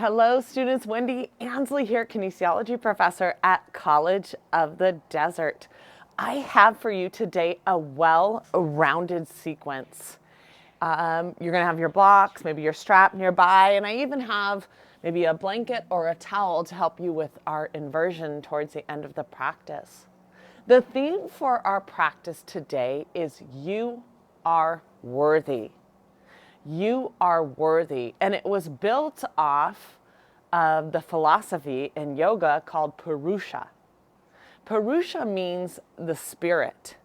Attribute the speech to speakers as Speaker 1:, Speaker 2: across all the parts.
Speaker 1: Hello students, Wendy Ansley here, kinesiology professor at College of the Desert. I have for you today a well-rounded sequence. You're going to have your blocks, maybe your strap nearby, and I even have maybe a blanket or a towel to help you with our inversion towards the end of the practice. The theme for our practice today is you are worthy. You are worthy. And it was built off of the philosophy in yoga called Purusha. Purusha means the spirit.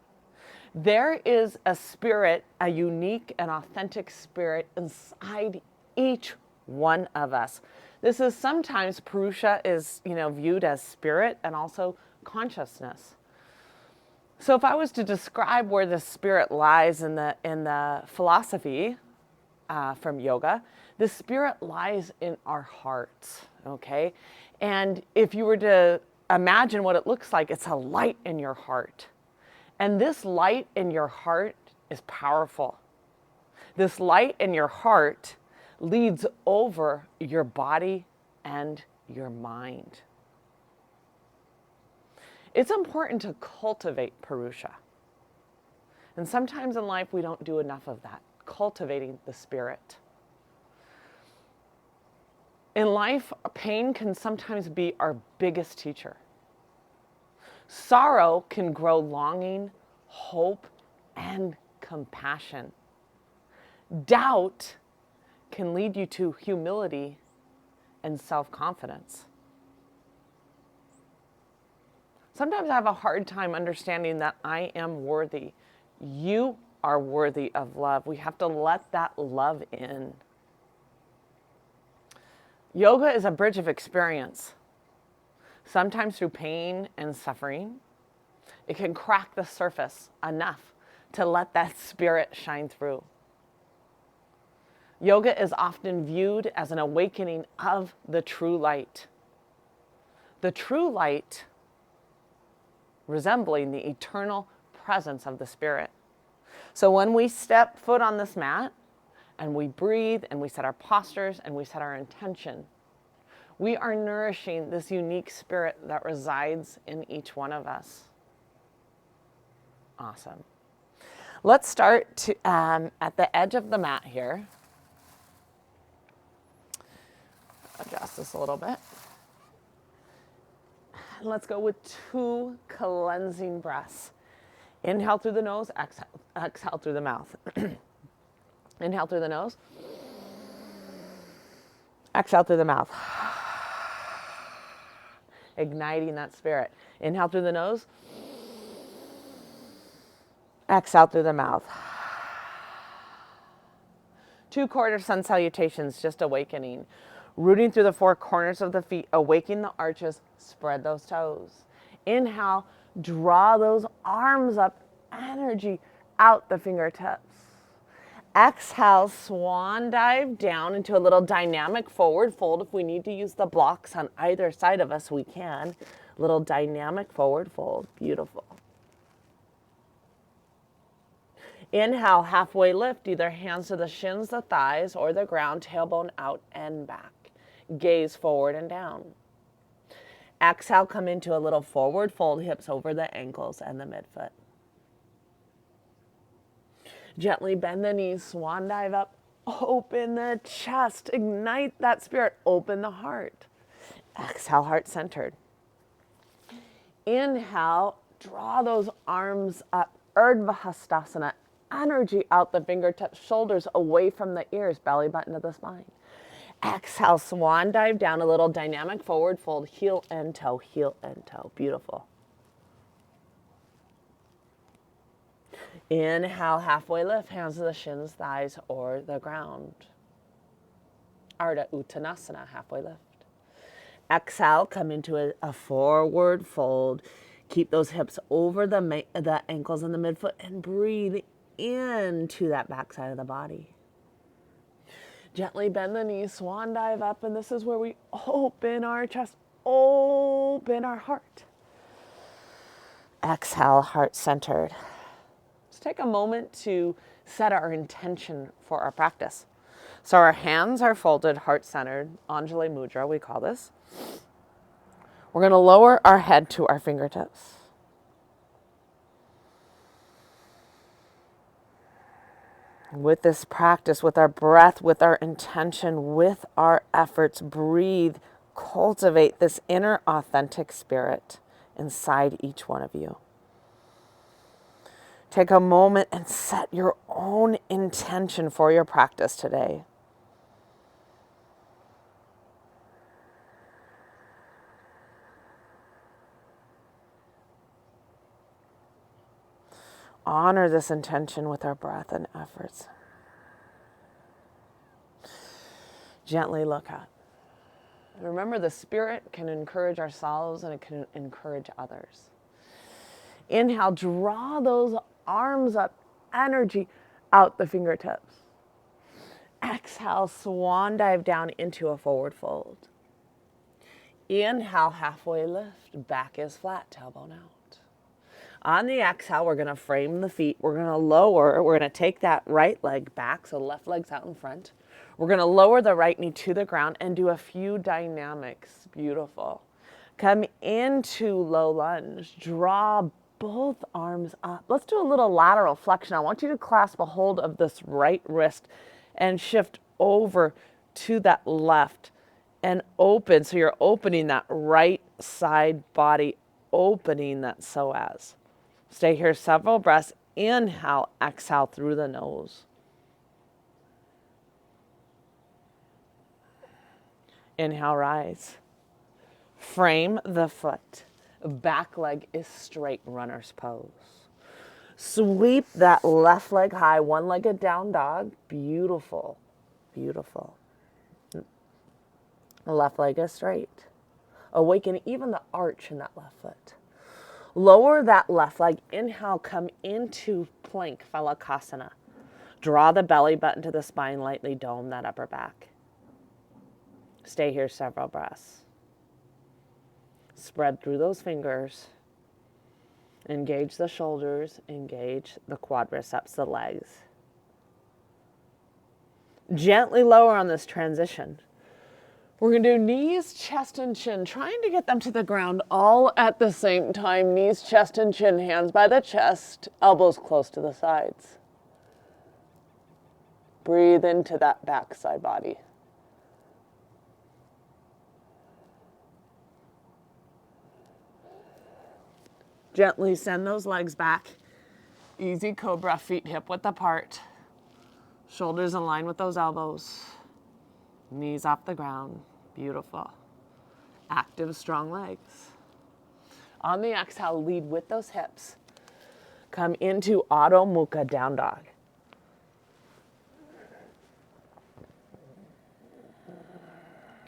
Speaker 1: There is a spirit, a unique and authentic spirit inside each one of us. This is sometimes Purusha is, viewed as spirit and also consciousness. So if I was to describe where the spirit lies in the philosophy, from yoga, the spirit lies in our hearts, okay? And if you were to imagine what it looks like, it's a light in your heart. And this light in your heart is powerful. This light in your heart leads over your body and your mind. It's important to cultivate Purusha. And sometimes in life we don't do enough of that. Cultivating the spirit. In life, pain can sometimes be our biggest teacher. Sorrow can grow longing, hope, and compassion. Doubt can lead you to humility and self-confidence. Sometimes I have a hard time understanding that I am worthy. You are worthy of love. We have to let that love in. Yoga is a bridge of experience. Sometimes through pain and suffering, it can crack the surface enough to let that spirit shine through. Yoga is often viewed as an awakening of the true light. The true light resembling the eternal presence of the spirit. So when we step foot on this mat and we breathe and we set our postures and we set our intention, we are nourishing this unique spirit that resides in each one of us. Awesome. Let's start at the edge of the mat here. Adjust this a little bit. And let's go with 2 cleansing breaths. Inhale through the nose, exhale through the mouth. Inhale through the nose. Exhale through the mouth. Igniting that spirit. Inhale through the nose. Exhale through the mouth. 2 Quarter Sun Salutations, just awakening. Rooting through the 4 corners of the feet, awaken the arches, spread those toes. Inhale, draw those arms up, energy out the fingertips. Exhale, swan dive down into a little dynamic forward fold. If we need to use the blocks on either side of us, we can. Little dynamic forward fold, beautiful. Inhale, halfway lift, either hands to the shins, the thighs, or the ground, tailbone out and back. Gaze forward and down. Exhale, come into a little forward fold, hips over the ankles and the midfoot. Gently bend the knees, swan dive up, open the chest, ignite that spirit, open the heart. Exhale, heart centered. Inhale, draw those arms up, Urdhva Hastasana, energy out the fingertips, shoulders away from the ears, belly button to the spine. Exhale, swan dive down, a little dynamic forward fold, heel and toe, beautiful. Inhale, halfway lift, hands to the shins, thighs, or the ground. Ardha Uttanasana, halfway lift. Exhale, come into a forward fold. Keep those hips over the ankles and the midfoot and breathe into that backside of the body. Gently bend the knees, swan dive up, and this is where we open our chest, open our heart. Exhale, heart centered. Let's take a moment to set our intention for our practice. So our hands are folded, heart-centered, Anjali Mudra, we call this. We're going to lower our head to our fingertips. With this practice, with our breath, with our intention, with our efforts, breathe, cultivate this inner authentic spirit inside each one of you. Take a moment and set your own intention for your practice today. Honor this intention with our breath and efforts. Gently look up. Remember, the spirit can encourage ourselves and it can encourage others. Inhale, draw those arms up, energy out the fingertips. Exhale, swan dive down into a forward fold. Inhale, halfway lift, back is flat, tailbone out. On the exhale, we're going to frame the feet. We're going to lower. We're going to take that right leg back, so left leg's out in front. We're going to lower the right knee to the ground and do a few dynamics. Beautiful. Come into low lunge. Draw both arms up. Let's do a little lateral flexion. I want you to clasp a hold of this right wrist and shift over to that left and open. So you're opening that right side body, opening that psoas. Stay here several breaths. Inhale, exhale through the nose. Inhale, rise. Frame the foot. Back leg is straight, runner's pose. Sweep that left leg high, one-legged down dog. Beautiful, beautiful. Left leg is straight. Awaken even the arch in that left foot. Lower that left leg. Inhale, come into plank, Phalakasana. Draw the belly button to the spine, lightly dome that upper back. Stay here several breaths. Spread through those fingers. Engage the shoulders, engage the quadriceps, the legs. Gently lower on this transition. We're going to do knees, chest, and chin, trying to get them to the ground all at the same time. Knees, chest, and chin, hands by the chest, elbows close to the sides. Breathe into that backside body. Gently send those legs back. Easy Cobra, feet hip width apart. Shoulders in line with those elbows. Knees off the ground. Beautiful. Active, strong legs. On the exhale, lead with those hips. Come into Adho Mukha, down dog.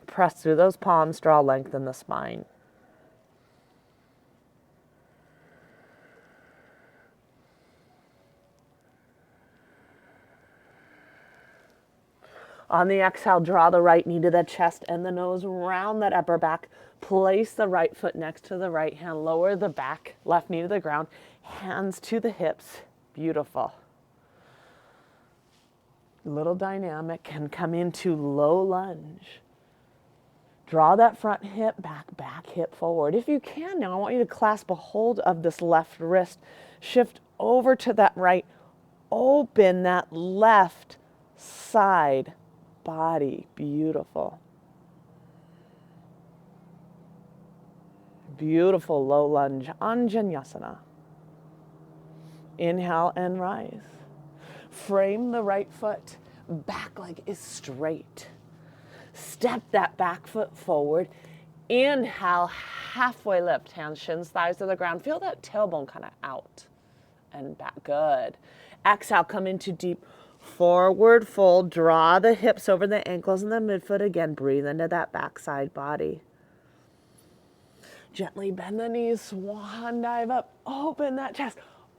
Speaker 1: Press through those palms, draw length in the spine. On the exhale, draw the right knee to the chest and the nose, round that upper back. Place the right foot next to the right hand. Lower the back, left knee to the ground. Hands to the hips. Beautiful. Little dynamic, and come into low lunge. Draw that front hip back, back hip forward. If you can now, I want you to clasp a hold of this left wrist. Shift over to that right. Open that left side body. Beautiful. Beautiful low lunge, Anjaneyasana. Inhale and rise. Frame the right foot. Back leg is straight. Step that back foot forward. Inhale, halfway lift, hands, shins, thighs to the ground. Feel that tailbone kind of out and back. Good. Exhale, come into deep forward fold. Draw the hips over the ankles and the midfoot again. Breathe into that backside body. Gently bend the knees, swan dive up. Open that chest.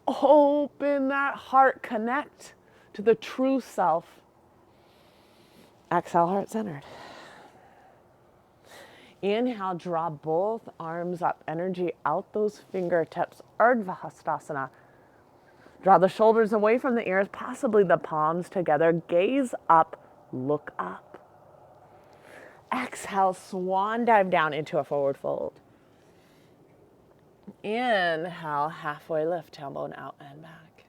Speaker 1: Open that heart. Connect to the true self. Exhale, heart centered. Inhale, draw both arms up. Energy out those fingertips. Urdhva Hastasana. Draw the shoulders away from the ears, possibly the palms together. Gaze up, Look up. Exhale, swan dive down into a forward fold. Inhale, halfway lift, tailbone out and back.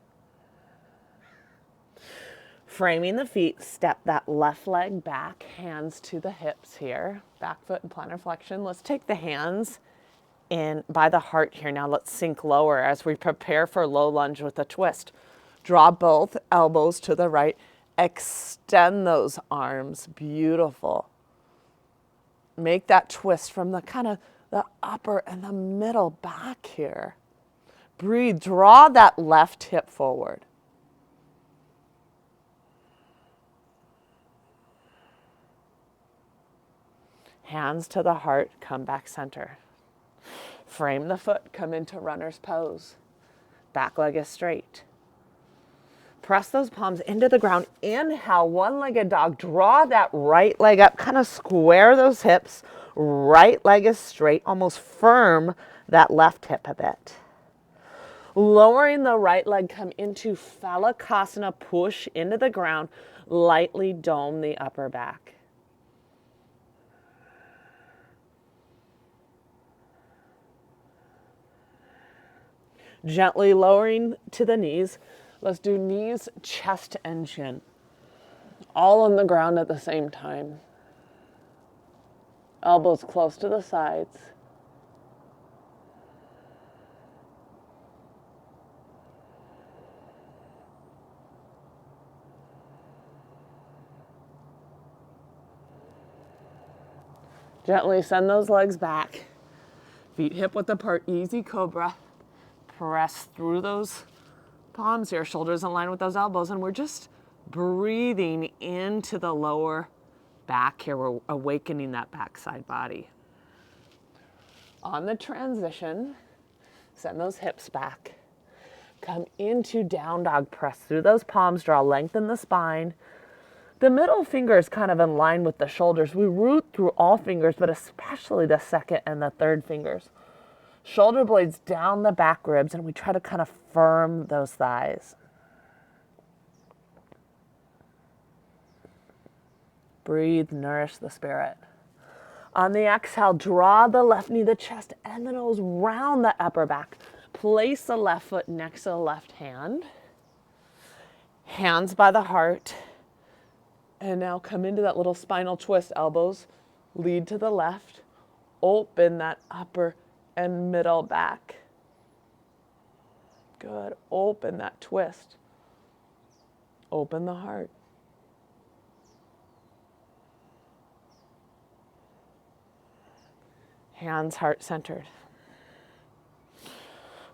Speaker 1: Framing the feet, step that left leg back, hands to the hips here, back foot and plantar flexion. Let's take the hands in by the heart here. Now let's sink lower as we prepare for low lunge with a twist. Draw both elbows to the right, extend those arms, beautiful. Make that twist from the kind of the upper and the middle back here. Breathe, draw that left hip forward. Hands to the heart, come back center. Frame the foot, come into runner's pose. Back leg is straight. Press those palms into the ground. Inhale, one-legged dog. Draw that right leg up, kind of square those hips. Right leg is straight, almost firm that left hip a bit. Lowering the right leg, come into Halasana, push into the ground. Lightly dome the upper back. Gently lowering to the knees. Let's do knees, chest, and chin. All on the ground at the same time. Elbows close to the sides. Gently send those legs back. Feet hip width apart, easy cobra. Press through those palms here, shoulders in line with those elbows, and we're just breathing into the lower back here. We're awakening that backside body. On the transition, send those hips back. Come into down dog, press through those palms, draw length in the spine. The middle finger is kind of in line with the shoulders. We root through all fingers, but especially the second and the third fingers. Shoulder blades down the back ribs, and we try to kind of firm those thighs. Breathe, nourish the spirit. On the exhale, draw the left knee to the chest and the nose, round the upper back. Place the left foot next to the left hand. Hands by the heart. And now come into that little spinal twist. Elbows lead to the left. Open that upper and middle back. Good. Open that twist. Open the heart. Hands heart centered.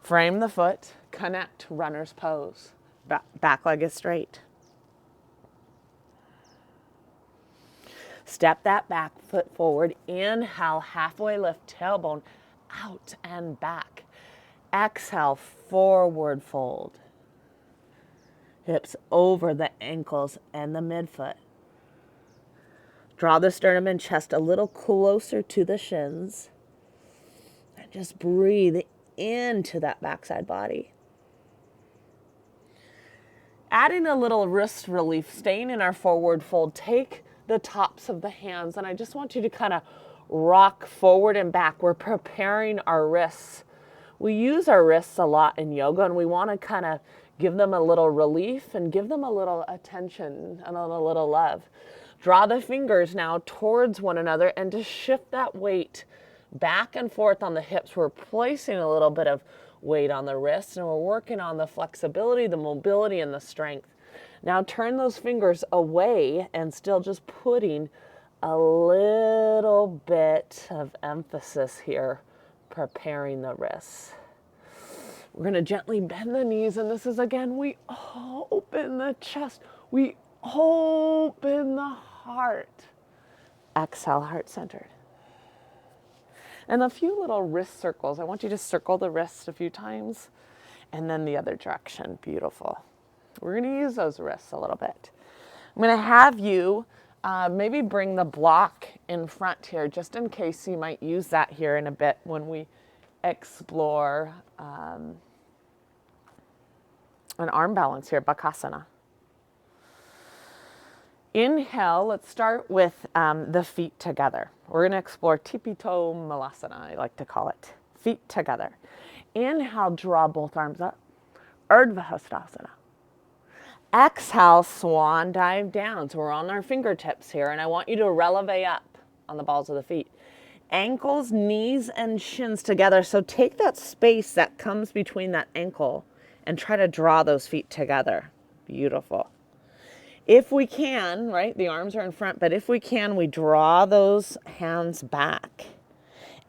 Speaker 1: Frame the foot. Connect runner's pose. Back leg is straight. Step that back foot forward. Inhale, halfway lift, tailbone out and back. Exhale, forward fold. Hips over the ankles and the midfoot. Draw the sternum and chest a little closer to the shins. And just breathe into that backside body. Adding a little wrist relief, staying in our forward fold. Take the tops of the hands, and I just want you to kind of rock forward and back. We're preparing our wrists. We use our wrists a lot in yoga, and we want to kind of give them a little relief and give them a little attention and a little love. Draw the fingers now towards one another and to shift that weight back and forth on the hips. We're placing a little bit of weight on the wrists, and we're working on the flexibility, the mobility, and the strength. Now turn those fingers away and still just putting a little bit of emphasis here, preparing the wrists. We're going to gently bend the knees, and this is again, we open the chest, we open the heart. Exhale, heart centered. And a few little wrist circles. I want you to circle the wrists a few times, and then the other direction. Beautiful. We're going to use those wrists a little bit. I'm going to have you maybe bring the block in front here, just in case you might use that here in a bit when we explore an arm balance here, Bakasana. Inhale, let's start with the feet together. We're going to explore Tipito Malasana, I like to call it. Feet together. Inhale, draw both arms up. Urdhva Hastasana. Exhale, swan dive down. So we're on our fingertips here, and I want you to releve up on the balls of the feet. Ankles, knees, and shins together. So take that space that comes between that ankle and try to draw those feet together. Beautiful. If we can, right, the arms are in front, but if we can, we draw those hands back.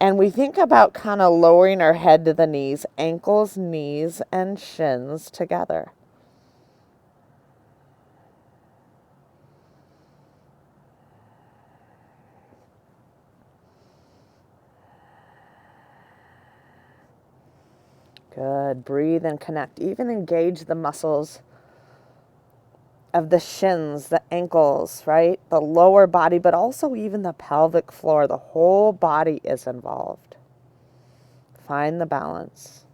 Speaker 1: And we think about kind of lowering our head to the knees, ankles, knees, and shins together. Good. Breathe and connect. Even engage the muscles of the shins, the ankles, right? The lower body, but also even the pelvic floor. The whole body is involved. Find the balance.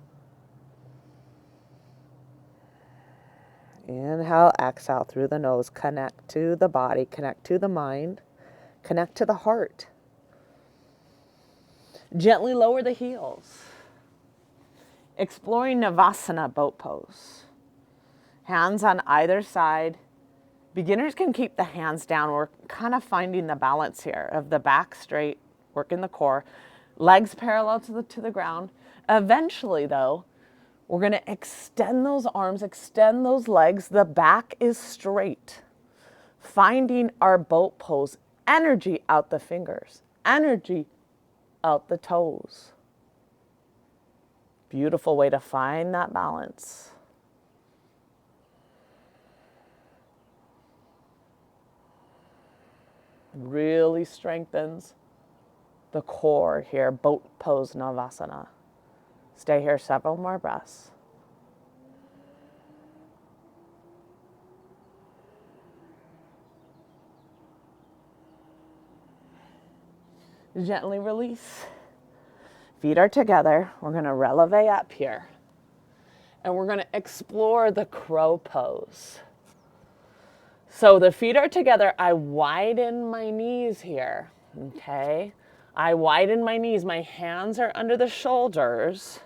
Speaker 1: Inhale, exhale through the nose. Connect to the body, connect to the mind, connect to the heart. Gently lower the heels. Exploring Navasana, boat pose. Hands on either side. Beginners can keep the hands down. We're kind of finding the balance here of the back straight, working the core, legs parallel to the ground. Eventually, though, we're going to extend those arms, extend those legs. The back is straight. Finding our boat pose. Energy out the fingers, energy out the toes. Beautiful way to find that balance. Really strengthens the core here, boat pose Navasana. Stay here several more breaths. Gently release. Feet are together. We're going to releve up here. And we're going to explore the crow pose. So the feet are together. I widen my knees here. Okay. I widen my knees. My hands are under the shoulders.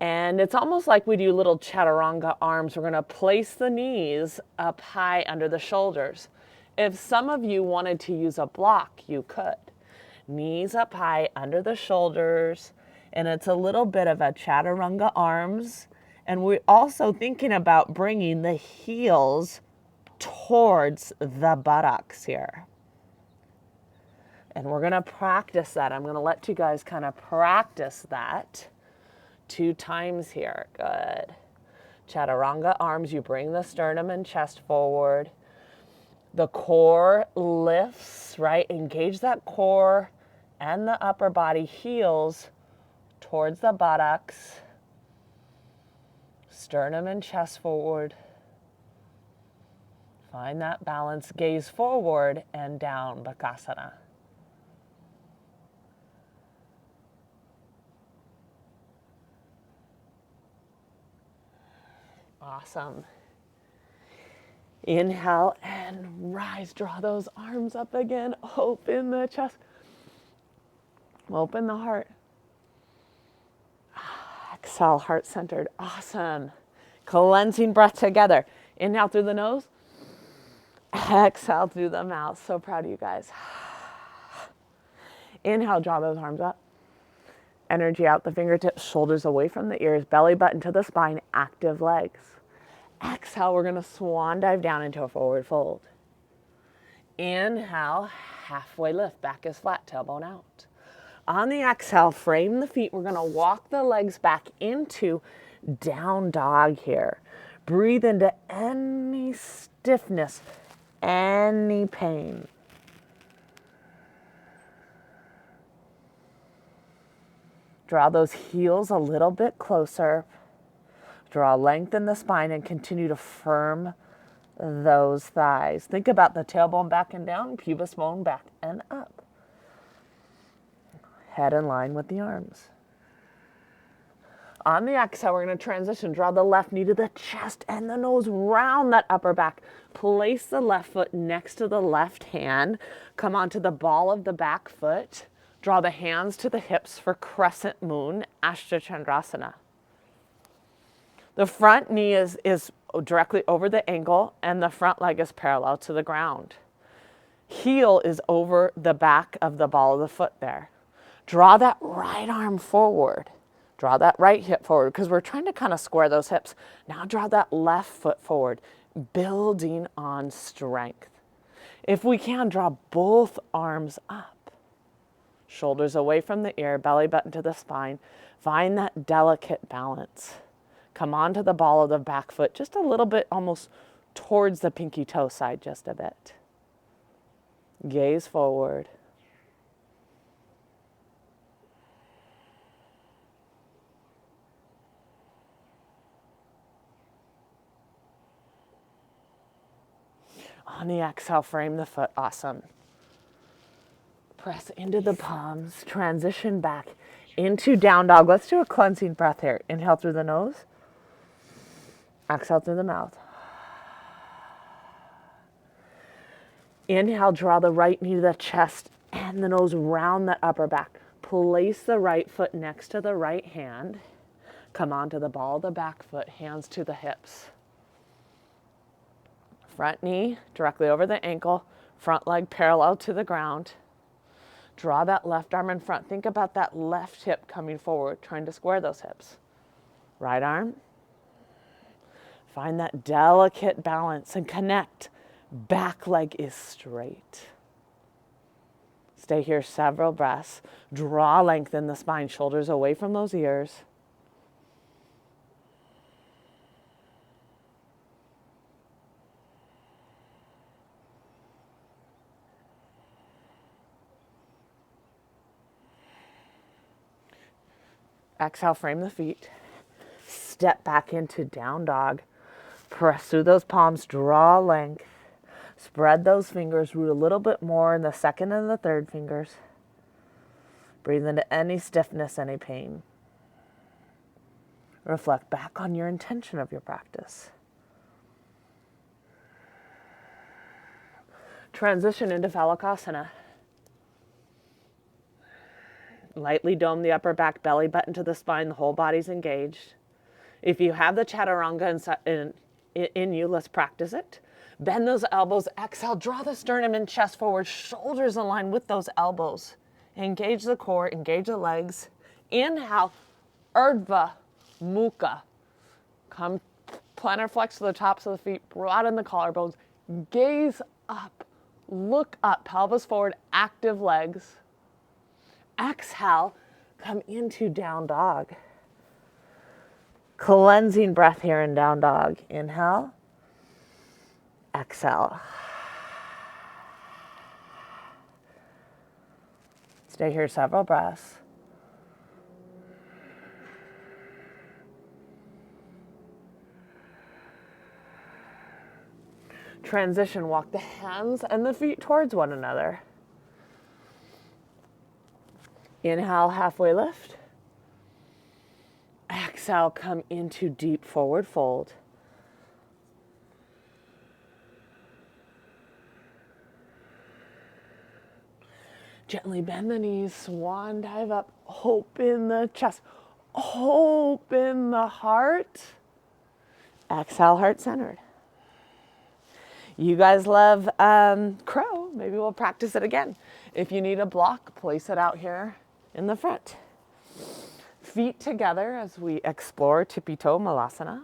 Speaker 1: And it's almost like we do little Chaturanga arms. We're going to place the knees up high under the shoulders. If some of you wanted to use a block, you could. Knees up high under the shoulders, and it's a little bit of a Chaturanga arms. And we're also thinking about bringing the heels towards the buttocks here. And we're going to practice that. I'm going to let you guys kind of practice that 2 times here. Good. Chaturanga arms, you bring the sternum and chest forward. The core lifts, right? Engage that core and the upper body, heels towards the buttocks. Sternum and chest forward. Find that balance. Gaze forward and down, Mandukasana. Awesome. Inhale and rise. Draw those arms up again. Open the chest. Open the heart. Exhale, heart centered. Awesome. Cleansing breath together. Inhale through the nose. Exhale through the mouth. So proud of you guys. Inhale, draw those arms up. Energy out the fingertips, shoulders away from the ears, belly button to the spine, active legs. Exhale, we're going to swan dive down into a forward fold. Inhale, halfway lift, back is flat, tailbone out. On the exhale, frame the feet. We're going to walk the legs back into down dog here. Breathe into any stiffness, any pain. Draw those heels a little bit closer. Draw length in the spine and continue to firm those thighs. Think about the tailbone back and down, pubis bone back and up. Head in line with the arms. On the exhale, we're going to transition. Draw the left knee to the chest and the nose, round that upper back. Place the left foot next to the left hand. Come onto the ball of the back foot. Draw the hands to the hips for Crescent Moon, Chandrasana. The front knee is directly over the ankle and the front leg is parallel to the ground. Heel is over the back of the ball of the foot there. Draw that right arm forward. Draw that right hip forward because we're trying to kind of square those hips. Now draw that left foot forward, building on strength. If we can, draw both arms up. Shoulders away from the ear, belly button to the spine. Find that delicate balance. Come onto the ball of the back foot just a little bit, almost towards the pinky toe side just a bit. Gaze forward. On the exhale, frame the foot. Awesome. Press into the palms. Transition back into down dog. Let's do a cleansing breath here. Inhale through the nose. Exhale through the mouth. Inhale, draw the right knee to the chest and the nose round the upper back. Place the right foot next to the right hand. Come onto the ball of the back foot, hands to the hips. Front knee directly over the ankle, front leg parallel to the ground. Draw that left arm in front. Think about that left hip coming forward, trying to square those hips. Right arm. Find that delicate balance and connect. Back leg is straight. Stay here several breaths. Draw length in the spine, shoulders away from those ears. Exhale, frame the feet. Step back into down dog. Press through those palms, draw length. Spread those fingers, root a little bit more in the second and the third fingers. Breathe into any stiffness, any pain. Reflect back on your intention of your practice. Transition into Halasana. Lightly dome the upper back, belly button to the spine, the whole body's engaged. If you have the Chaturanga in you, let's practice it. Bend those elbows, exhale, draw the sternum and chest forward, shoulders align with those elbows. Engage the core, engage the legs. Inhale, Urdhva Mukha. Come plantar flex to the tops of the feet, broaden the collarbones, gaze up, look up, pelvis forward, active legs. Exhale, come into down dog. Cleansing breath here in down dog. Inhale, exhale. Stay here several breaths. Transition, walk the hands and the feet towards one another. Inhale, halfway lift. Exhale, come into deep forward fold. Gently bend the knees, swan dive up, open the chest, open the heart. Exhale, heart centered. You guys love crow. Maybe we'll practice it again. If you need a block, place it out here in the front. Feet together as we explore Tipito Malasana.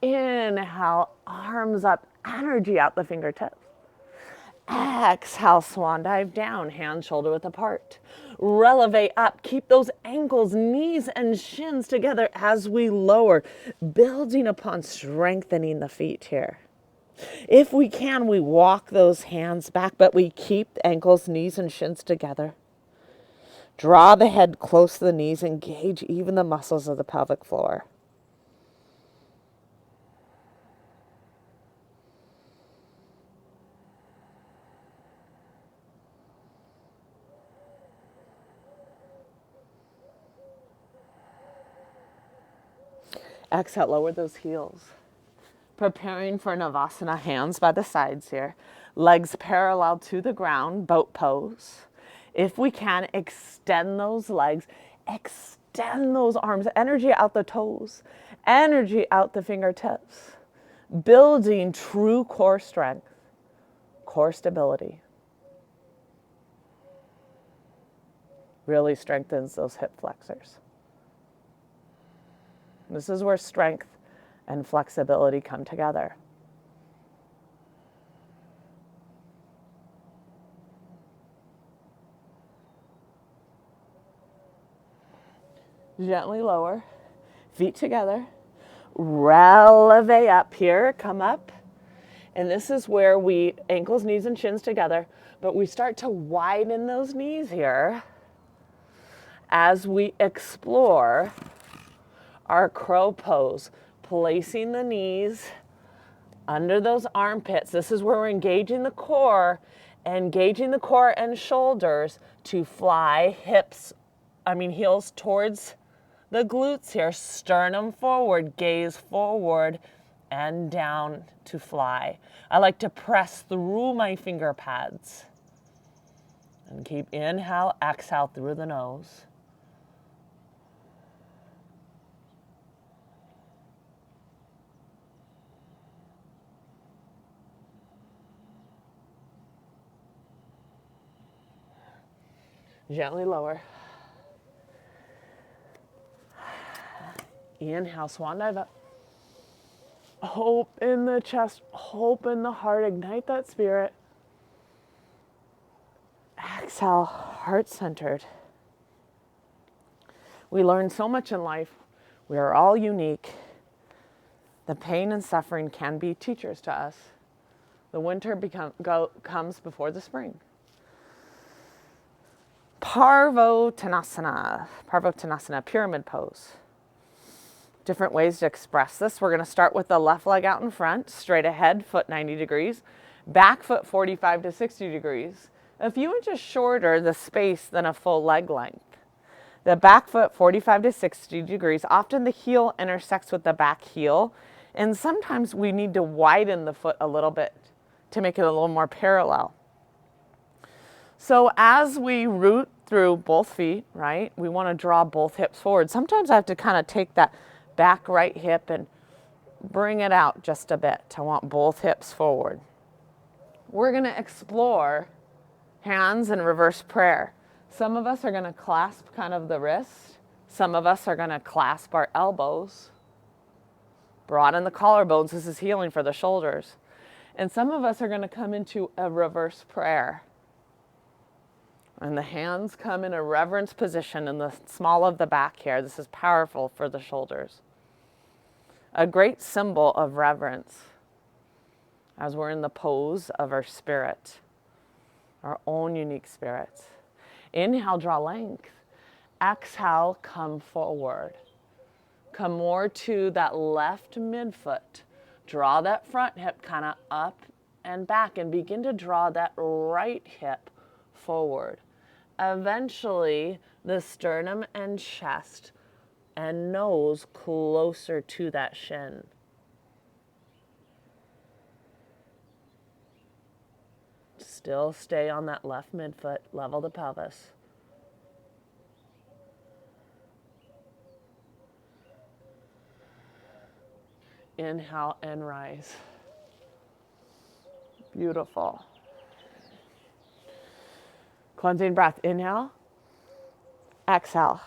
Speaker 1: Inhale, arms up, energy out the fingertips. Exhale, swan dive down, hands shoulder width apart. Releve up, keep those ankles, knees, and shins together as we lower, building upon strengthening the feet here. If we can, we walk those hands back, but we keep the ankles, knees, and shins together. Draw the head close to the knees, engage even the muscles of the pelvic floor. Exhale, lower those heels. Preparing for Navasana, hands by the sides here. Legs parallel to the ground, boat pose. If we can, extend those legs, extend those arms, energy out the toes, energy out the fingertips. Building true core strength, core stability. Really strengthens those hip flexors. This is where strength and flexibility come together. Gently lower, feet together, releve up here, come up. And this is where we, ankles, knees, and shins together, but we start to widen those knees here as we explore our crow pose, placing the knees under those armpits. This is where we're engaging the core and shoulders to fly heels towards the glutes here, sternum forward, gaze forward and down to fly. I like to press through my finger pads and keep inhale, exhale through the nose. Gently lower. Inhale, swan dive up. Hope in the chest, hope in the heart, ignite that spirit. Exhale, heart centered. We learn so much in life. We are all unique. The pain and suffering can be teachers to us. The winter comes before the spring. Parvottanasana, pyramid pose. Different ways to express this. We're going to start with the left leg out in front, straight ahead, foot 90 degrees, back foot 45 to 60 degrees, a few inches shorter the space than a full leg length. The back foot 45 to 60 degrees, often the heel intersects with the back heel, and sometimes we need to widen the foot a little bit to make it a little more parallel. So as we root through both feet, right, we want to draw both hips forward. Sometimes I have to kind of take that back right hip and bring it out just a bit. I want both hips forward. We're going to explore hands in reverse prayer. Some of us are going to clasp kind of the wrist. Some of us are going to clasp our elbows. Broaden the collarbones. This is healing for the shoulders. And some of us are going to come into a reverse prayer. And the hands come in a reverence position in the small of the back here. This is powerful for the shoulders. A great symbol of reverence as we're in the pose of our spirit, our own unique spirit. Inhale, draw length. Exhale, come forward. Come more to that left midfoot. Draw that front hip kind of up and back and begin to draw that right hip forward. Eventually, the sternum and chest and nose closer to that shin. Still stay on that left midfoot, level the pelvis. Inhale and rise. Beautiful. Cleansing breath. Inhale. Exhale.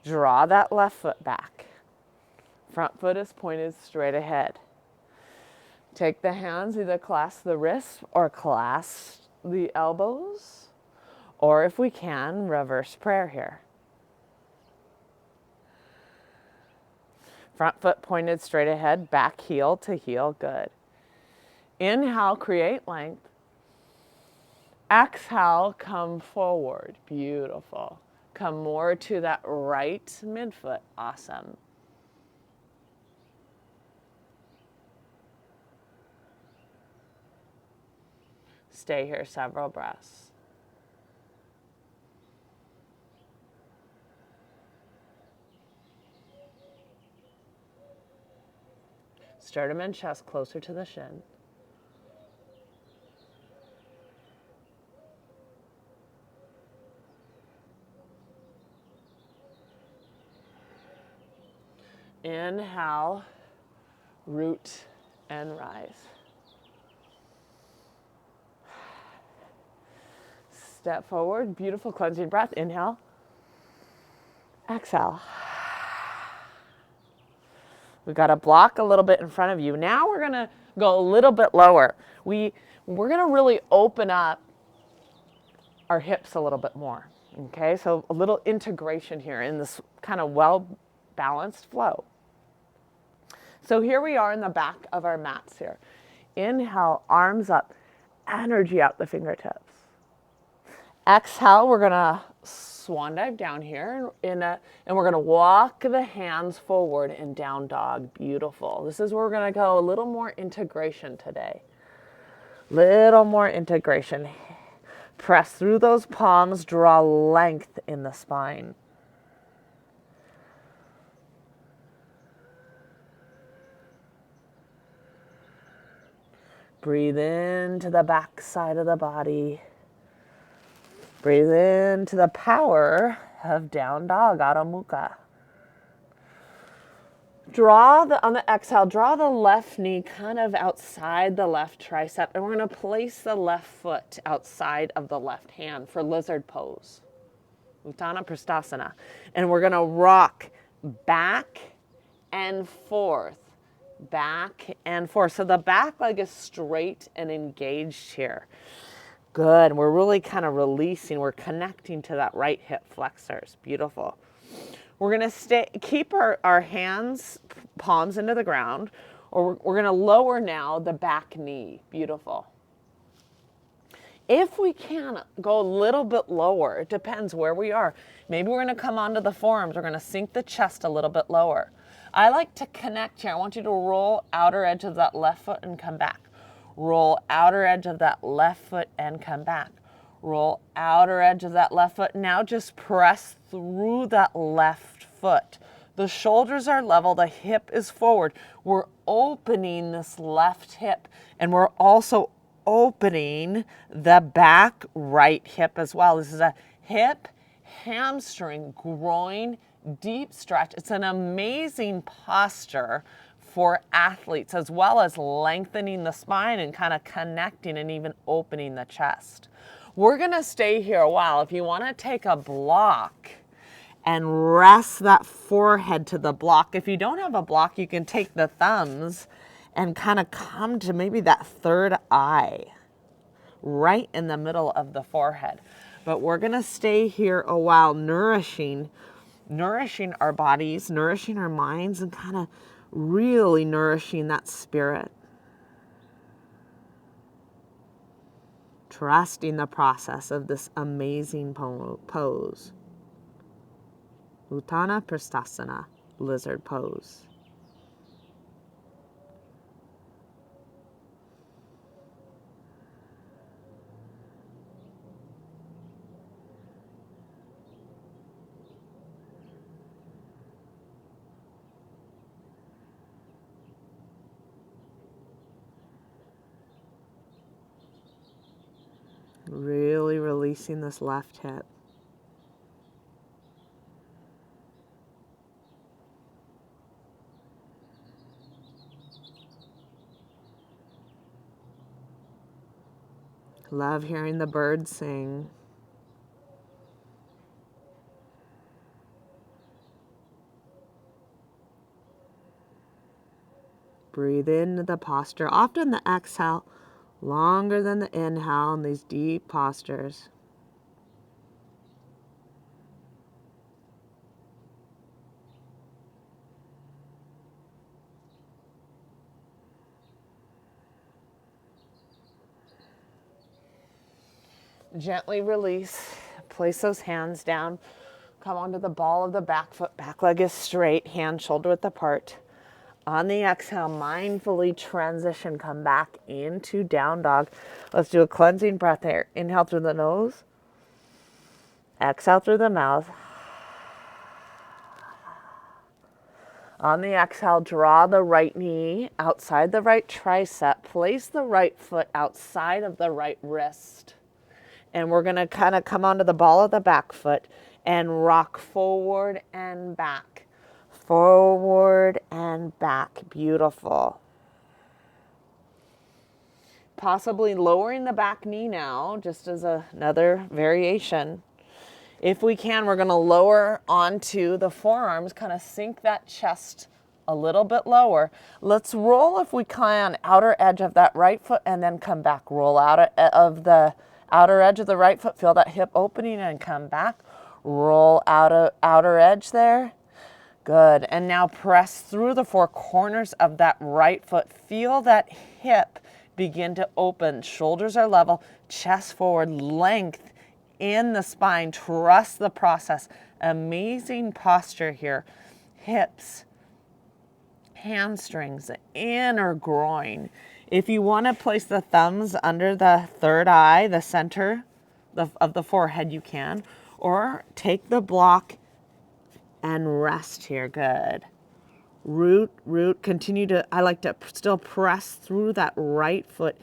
Speaker 1: Draw that left foot back. Front foot is pointed straight ahead. Take the hands, either clasp the wrists or clasp the elbows, or if we can, reverse prayer here. Front foot pointed straight ahead, back heel to heel, good. Inhale, create length. Exhale, come forward, beautiful. Come more to that right midfoot, awesome. Stay here several breaths. Sternum and chest closer to the shin. Inhale, root and rise. Step forward, beautiful cleansing breath. Inhale, exhale. We've got a block a little bit in front of you. Now we're gonna go a little bit lower. We're gonna really open up our hips a little bit more. Okay, so a little integration here in this kind of well-balanced flow. So here we are in the back of our mats here. Inhale, arms up, energy out the fingertips. Exhale, we're gonna swan dive down here and we're gonna walk the hands forward in down dog. Beautiful. This is where we're gonna go a little more integration today. Little more integration. Press through those palms, draw length in the spine. Breathe into the back side of the body. Breathe into the power of down dog, Adho Mukha. On the exhale, draw the left knee kind of outside the left tricep, and we're going to place the left foot outside of the left hand for lizard pose. Utthana Prasthasana. And we're going to rock back and forth. Back and forth. So the back leg is straight and engaged here. Good. We're really kind of releasing. We're connecting to that right hip flexors. Beautiful. We're going to keep our hands, palms into the ground, or we're going to lower now the back knee. Beautiful. If we can go a little bit lower, it depends where we are. Maybe we're going to come onto the forearms. We're going to sink the chest a little bit lower. I like to connect here. I want you to roll outer edge of that left foot and come back. Roll outer edge of that left foot and come back. Roll outer edge of that left foot. Now just press through that left foot. The shoulders are level. The hip is forward. We're opening this left hip, and we're also opening the back right hip as well. This is a hip, hamstring, groin, deep stretch. It's an amazing posture for athletes, as well as lengthening the spine and kind of connecting and even opening the chest. We're going to stay here a while. If you want to take a block and rest that forehead to the block. If you don't have a block, you can take the thumbs and kind of come to maybe that third eye right in the middle of the forehead. But we're going to stay here a while, nourishing our bodies, nourishing our minds, and kind of really nourishing that spirit. Trusting the process of this amazing pose. Utthana Prasthasana, lizard pose. Really releasing this left hip. Love hearing the birds sing. Breathe into the posture. Often the exhale longer than the inhale in these deep postures. Gently release. Place those hands down. Come onto the ball of the back foot. Back leg is straight. Hand shoulder width apart. On the exhale, mindfully transition. Come back into down dog. Let's do a cleansing breath here. Inhale through the nose. Exhale through the mouth. On the exhale, draw the right knee outside the right tricep. Place the right foot outside of the right wrist. And we're going to kind of come onto the ball of the back foot and rock forward and back. Forward and back. Beautiful. Possibly lowering the back knee now, just as another variation. If we can, we're going to lower onto the forearms, kind of sink that chest a little bit lower. Let's roll, if we can, outer edge of that right foot and then come back. Roll out of the outer edge of the right foot. Feel that hip opening and come back. Roll out of outer edge there. Good. And now press through the four corners of that right foot. Feel that hip begin to open. Shoulders are level, chest forward, length in the spine. Trust the process. Amazing posture here. Hips, hamstrings, inner groin. If you want to place the thumbs under the third eye, the center of the forehead, you can. Or take the block and rest here. Good. Root, continue to, I like to still press through that right foot.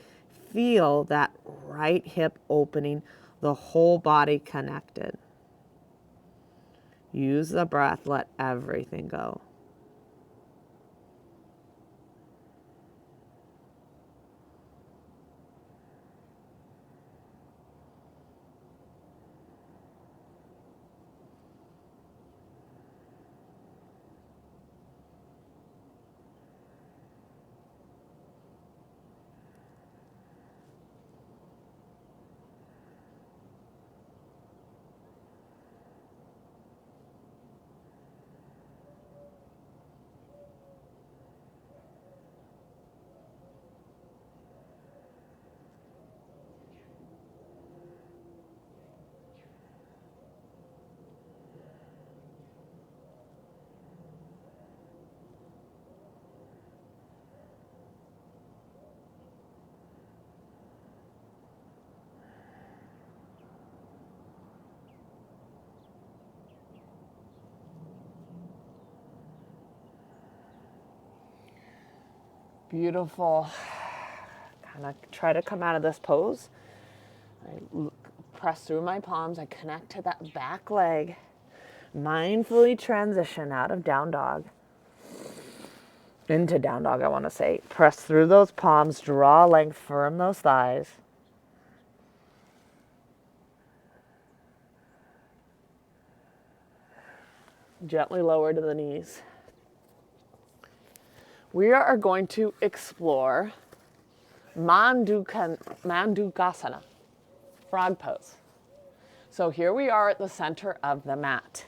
Speaker 1: Feel that right hip opening, the whole body connected. Use the breath, let everything go. Beautiful. Kind of try to come out of this pose. I press through my palms. I connect to that back leg. Mindfully transition out of down dog. Into down dog, I want to say. Press through those palms. Draw length. Firm those thighs. Gently lower to the knees. We are going to explore Mandukasana, frog pose. So here we are at the center of the mat.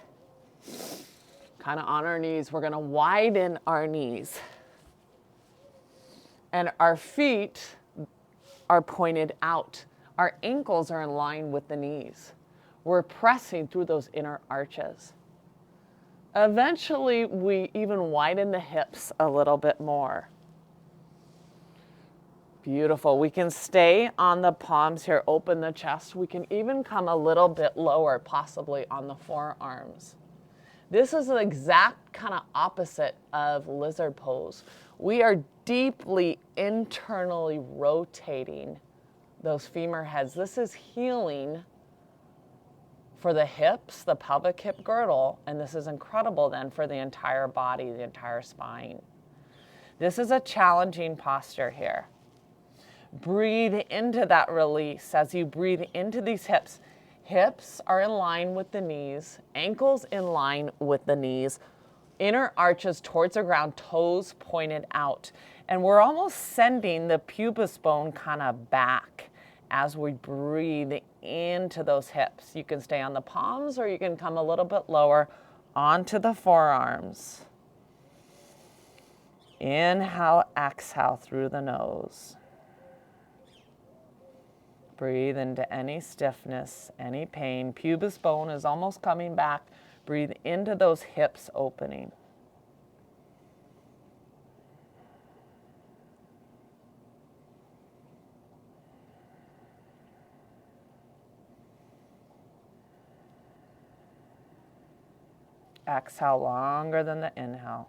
Speaker 1: Kind of on our knees. We're going to widen our knees. And our feet are pointed out. Our ankles are in line with the knees. We're pressing through those inner arches. Eventually, we even widen the hips a little bit more. Beautiful. We can stay on the palms here, open the chest. We can even come a little bit lower, possibly on the forearms. This is the exact kind of opposite of lizard pose. We are deeply internally rotating those femur heads. This is healing for the hips, the pelvic hip girdle, and this is incredible then for the entire body, the entire spine. This is a challenging posture here. Breathe into that release as you breathe into these hips. Hips are in line with the knees, ankles in line with the knees, inner arches towards the ground, toes pointed out. And we're almost sending the pubis bone kind of back as we breathe into those hips. You can stay on the palms or you can come a little bit lower onto the forearms. Inhale, exhale through the nose. Breathe into any stiffness, any pain. Pubis bone is almost coming back. Breathe into those hips opening. Exhale longer than the inhale.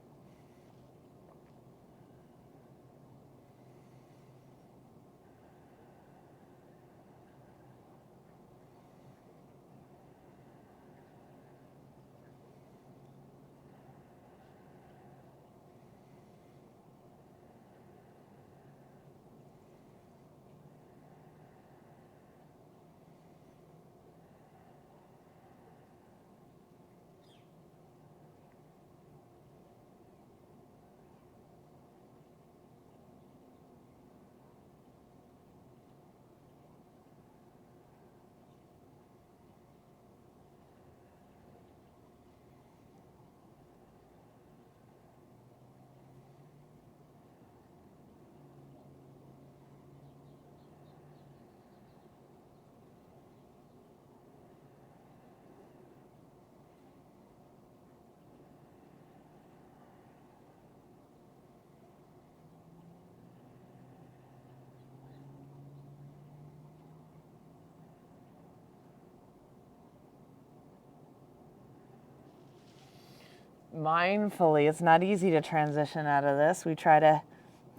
Speaker 1: mindfully. It's not easy to transition out of this. We try to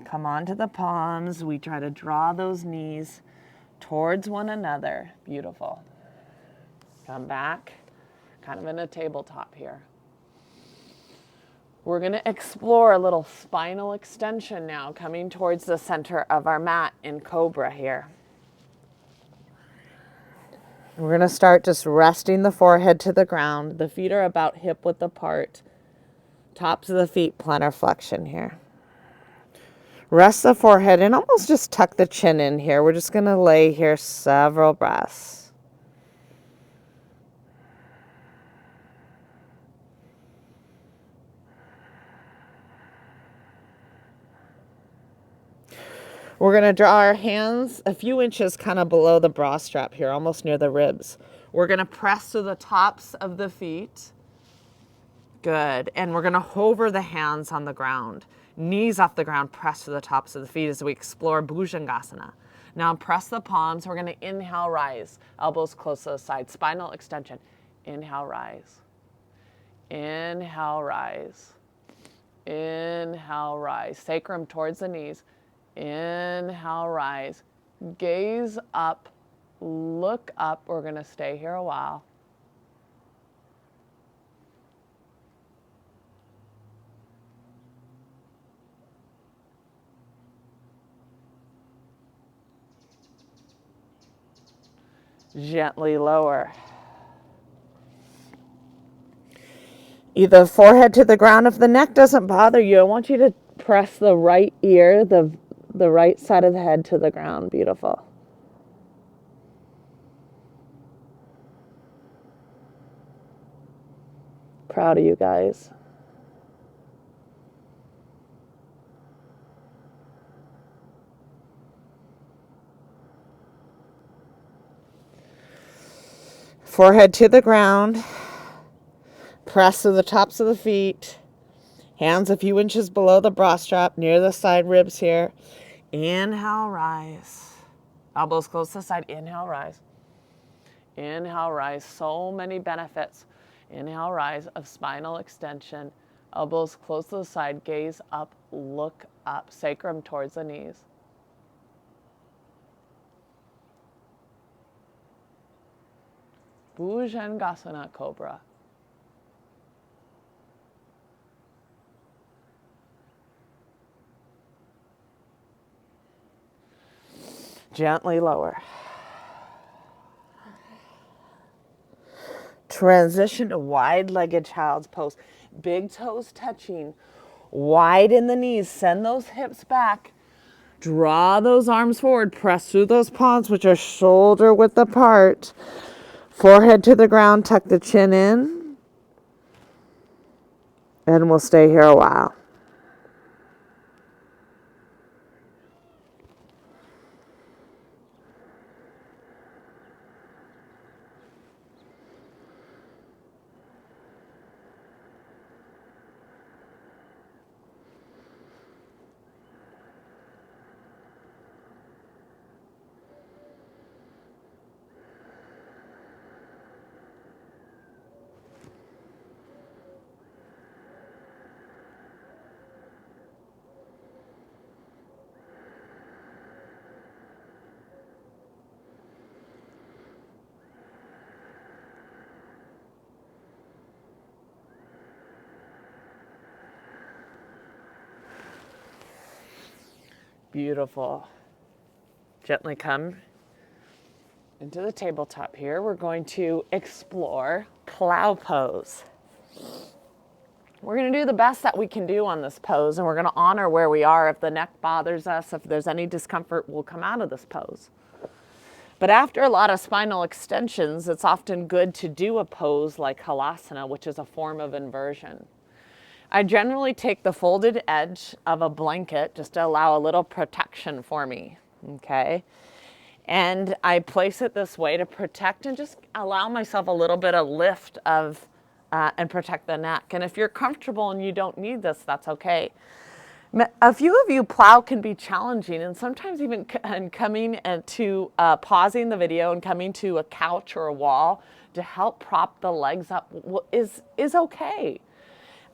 Speaker 1: come onto the palms. We try to draw those knees towards one another. Beautiful. Come back, kind of in a tabletop here. We're going to explore a little spinal extension now, coming towards the center of our mat in Cobra here. We're going to start just resting the forehead to the ground. The feet are about hip width apart. Tops of the feet, plantar flexion here. Rest the forehead and almost just tuck the chin in here. We're just going to lay here several breaths. We're going to draw our hands a few inches kind of below the bra strap here, almost near the ribs. We're going to press to the tops of the feet. Good. And we're going to hover the hands on the ground. Knees off the ground, press to the tops of the feet as we explore Bhujangasana. Now press the palms. We're going to inhale, rise. Elbows close to the side. Spinal extension. Inhale, rise. Inhale, rise. Inhale, rise. Sacrum towards the knees. Inhale, rise. Gaze up. Look up. We're going to stay here a while. Gently lower. Either forehead to the ground. If the neck doesn't bother you, I want you to press the right ear, the right side of the head to the ground. Beautiful. Proud of you guys. Forehead to the ground. Press to the tops of the feet. Hands a few inches below the bra strap, near the side ribs here. Inhale, rise. Elbows close to the side. Inhale, rise. Inhale, rise. So many benefits. Inhale, rise of spinal extension. Elbows close to the side. Gaze up. Look up. Sacrum towards the knees. Bhujangasana, Cobra. Gently lower. Transition to wide-legged child's pose. Big toes touching. Wide in the knees. Send those hips back. Draw those arms forward. Press through those palms, which are shoulder width apart. Forehead to the ground. Tuck the chin in. And we'll stay here a while. Beautiful. Gently come into the tabletop here. We're going to explore Plow Pose. We're going to do the best that we can do on this pose, and we're going to honor where we are. If the neck bothers us, if there's any discomfort, we'll come out of this pose. But after a lot of spinal extensions, it's often good to do a pose like Halasana, which is a form of inversion. I generally take the folded edge of a blanket just to allow a little protection for me, okay? And I place it this way to protect and just allow myself a little bit of lift of and protect the neck. And if you're comfortable and you don't need this, that's okay. A few of you, plow can be challenging, and sometimes even coming to pausing the video and coming to a couch or a wall to help prop the legs up is okay.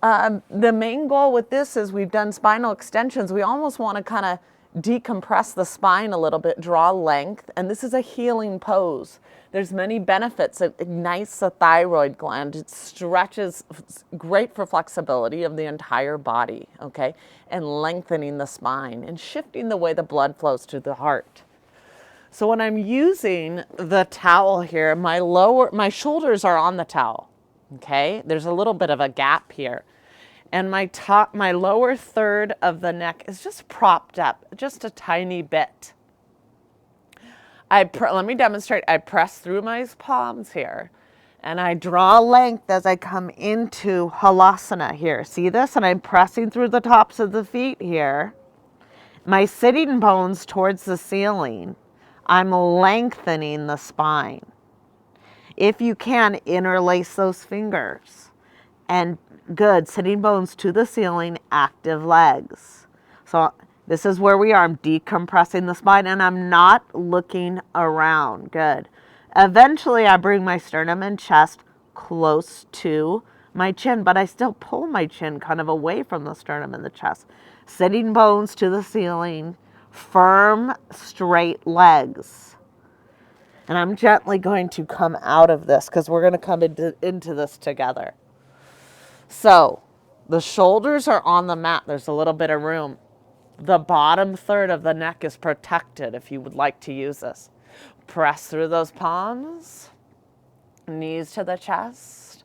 Speaker 1: The main goal with this is we've done spinal extensions. We almost want to kind of decompress the spine a little bit, draw length, and this is a healing pose. There's many benefits. It ignites the thyroid gland. It stretches, it's great for flexibility of the entire body, okay? And lengthening the spine and shifting the way the blood flows to the heart. So when I'm using the towel here, my shoulders are on the towel, okay? There's a little bit of a gap here. And my lower third of the neck is just propped up, just a tiny bit. Let me demonstrate. I press through my palms here, and I draw length as I come into Halasana here. See this? And I'm pressing through the tops of the feet here. My sitting bones towards the ceiling. I'm lengthening the spine. If you can, interlace those fingers. And good, sitting bones to the ceiling, active legs. So this is where we are. I'm decompressing the spine and I'm not looking around. Good. Eventually I bring my sternum and chest close to my chin, but I still pull my chin kind of away from the sternum and the chest. Sitting bones to the ceiling, firm, straight legs. And I'm gently going to come out of this because we're going to come into this together. So the shoulders are on the mat. There's a little bit of room. The bottom third of the neck is protected if you would like to use this. Press through those palms, knees to the chest.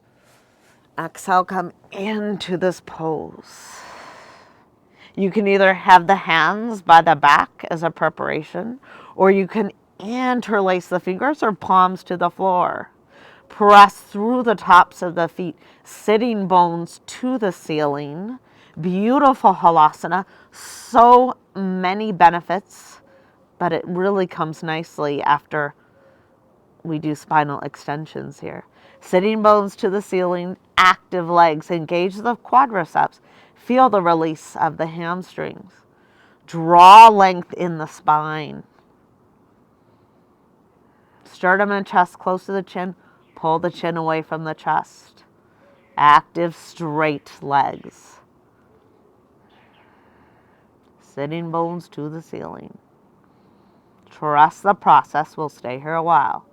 Speaker 1: Exhale, come into this pose. You can either have the hands by the back as a preparation, or you can interlace the fingers or palms to the floor. Press through the tops of the feet, sitting bones to the ceiling. Beautiful Halasana. So many benefits, but it really comes nicely after we do spinal extensions here. Sitting bones to the ceiling, active legs. Engage the quadriceps. Feel the release of the hamstrings. Draw length in the spine. Sternum and chest close to the chin. Pull the chin away from the chest. Active, straight legs. Sitting bones to the ceiling. Trust the process. We'll stay here a while.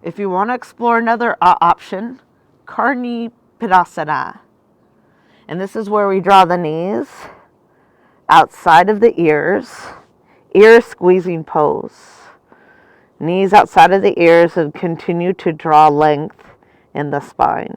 Speaker 1: If you want to explore another option, Karnipidasana. And this is where we draw the knees outside of the ears, ear squeezing pose. Knees outside of the ears and continue to draw length in the spine.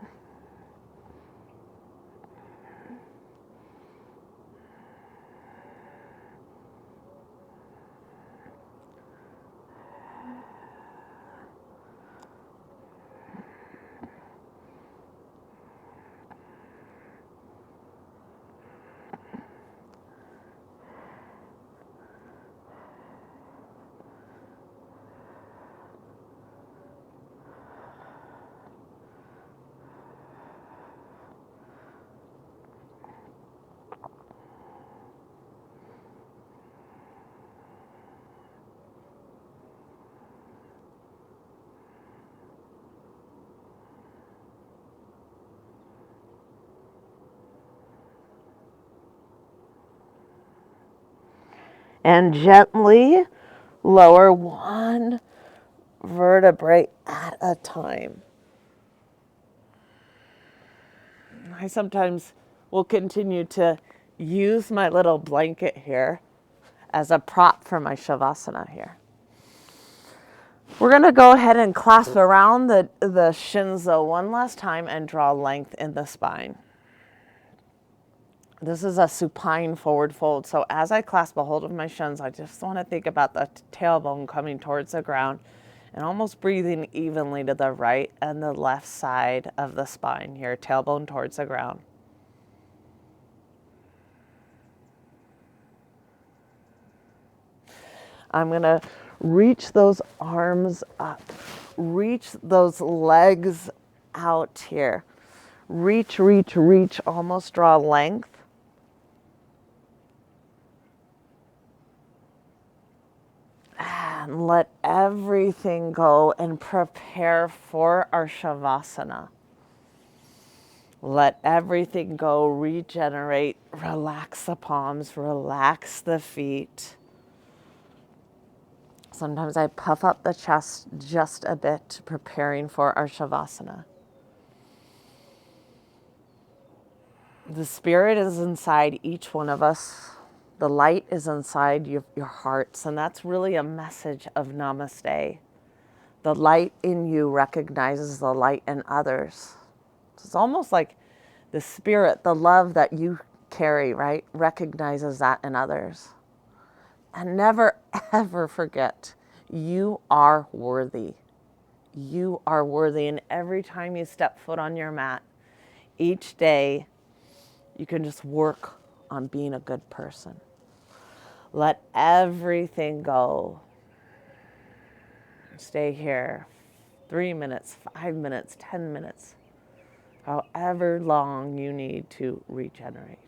Speaker 1: And gently lower one vertebrae at a time. I sometimes will continue to use my little blanket here as a prop for my Shavasana here. We're going to go ahead and clasp around the shins though one last time and draw length in the spine. This is a supine forward fold. So as I clasp a hold of my shins, I just want to think about the tailbone coming towards the ground and almost breathing evenly to the right and the left side of the spine here, tailbone towards the ground. I'm going to reach those arms up, reach those legs out here. Reach, reach, reach, almost draw length. And let everything go and prepare for our Shavasana. Let everything go, regenerate, relax the palms, relax the feet. Sometimes I puff up the chest just a bit, preparing for our Shavasana. The spirit is inside each one of us. The light is inside your hearts, and that's really a message of Namaste. The light in you recognizes the light in others. It's almost like the spirit, the love that you carry, right, recognizes that in others. And never, ever forget, you are worthy. You are worthy. And every time you step foot on your mat, each day, you can just work on being a good person. Let everything go. Stay here 3 minutes, 5 minutes, 10 minutes, however long you need to regenerate.